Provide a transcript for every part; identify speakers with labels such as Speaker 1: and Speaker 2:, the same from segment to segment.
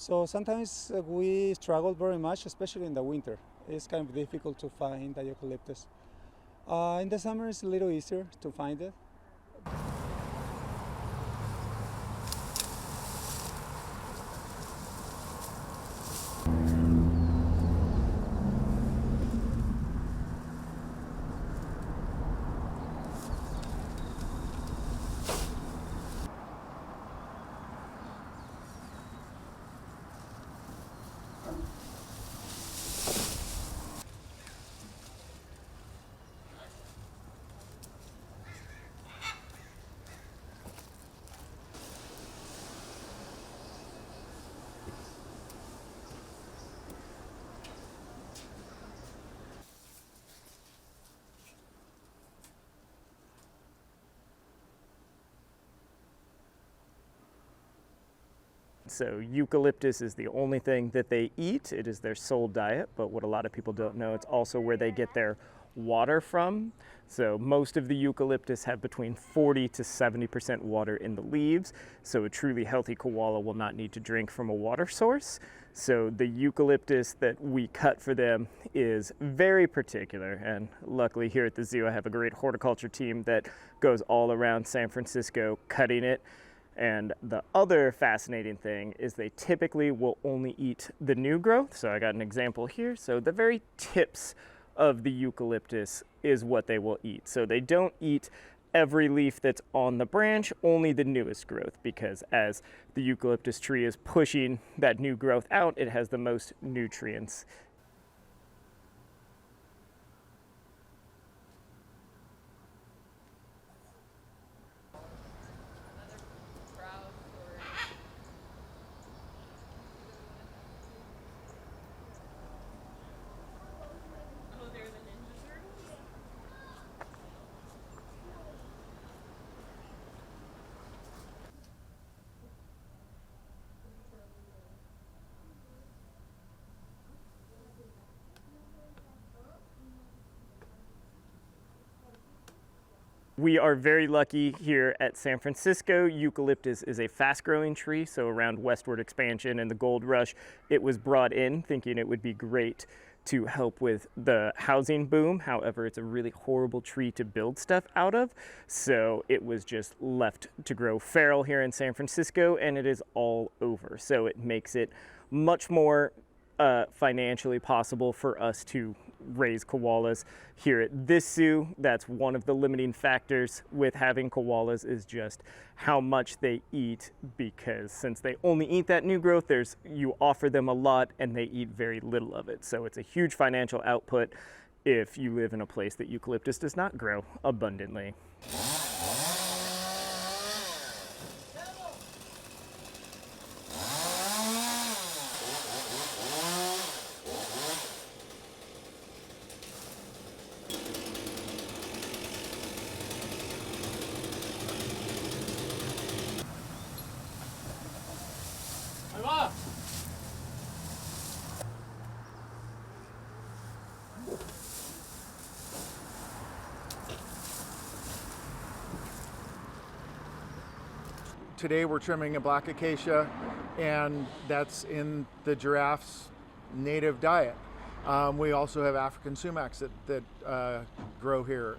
Speaker 1: So sometimes we struggle very much, especially in the winter. It's kind of difficult to find the eucalyptus. In the summer, it's a little easier to find it.
Speaker 2: So eucalyptus is the only thing that they eat. It is their sole diet, but what a lot of people don't know, it's also where they get their water from. So most of the eucalyptus have between 40 to 70% water in the leaves. So a truly healthy koala will not need to drink from a water source. So the eucalyptus that we cut for them is very particular. And luckily here at the zoo, I have a great horticulture team that goes all around San Francisco cutting it. And the other fascinating thing is they typically will only eat the new growth. So I got an example here. So the very tips of the eucalyptus is what they will eat. So they don't eat every leaf that's on the branch, only the newest growth, because as the eucalyptus tree is pushing that new growth out, it has the most nutrients. We are very lucky here at San Francisco. Eucalyptus is a fast-growing tree, so around westward expansion and the gold rush, it was brought in thinking it would be great to help with the housing boom. However, it's a really horrible tree to build stuff out of, so it was just left to grow feral here in San Francisco, and it is all over. So it makes it much more financially possible for us to raise koalas here at this zoo. That's one of the limiting factors with having koalas, is just how much they eat, because since they only eat that new growth, you offer them a lot and they eat very little of it. So it's a huge financial output if you live in a place that eucalyptus does not grow abundantly.
Speaker 3: Today we're trimming a black acacia, and that's in the giraffe's native diet. We also have African sumacs that grow here.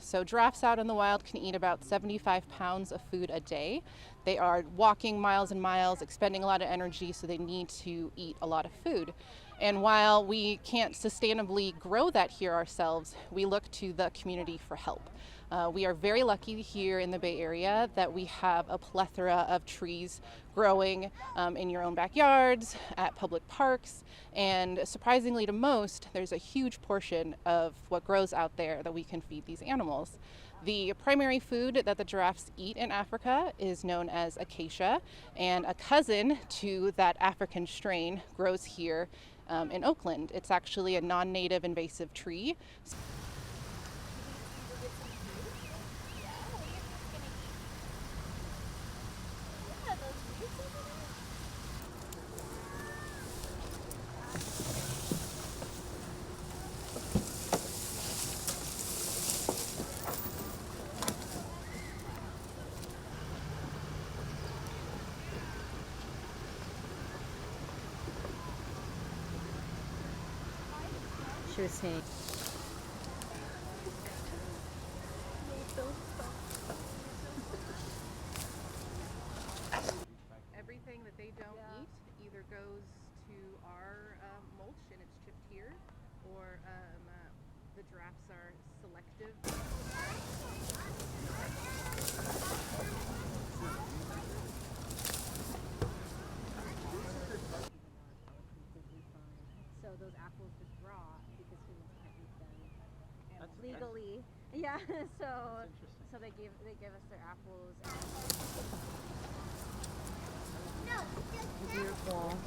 Speaker 4: So giraffes out in the wild can eat about 75 pounds of food a day. They are walking miles and miles, expending a lot of energy, so they need to eat a lot of food. And while we can't sustainably grow that here ourselves, we look to the community for help. We are very lucky here in the Bay Area that we have a plethora of trees growing in your own backyards, at public parks, and surprisingly to most, there's a huge portion of what grows out there that we can feed these animals. The primary food that the giraffes eat in Africa is known as acacia, and a cousin to that African strain grows here in Oakland. It's actually a non-native invasive tree.
Speaker 5: Interesting.
Speaker 4: Everything that they don't eat either goes to our mulch and it's chipped here, or the giraffes are selective.
Speaker 5: So those apples just raw because humans can't eat them legally. Yeah, so they give us their apples. Beautiful.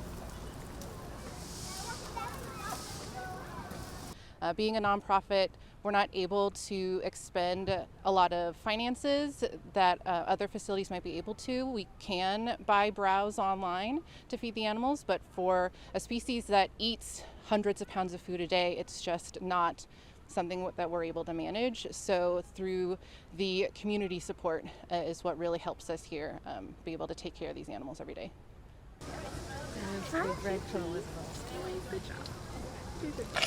Speaker 4: Being a nonprofit, we're not able to expend a lot of finances that other facilities might be able to. We can browse online to feed the animals, but for a species that eats hundreds of pounds of food a day, it's just not something that we're able to manage. So through the community support is what really helps us here be able to take care of these animals every day.
Speaker 5: Good job.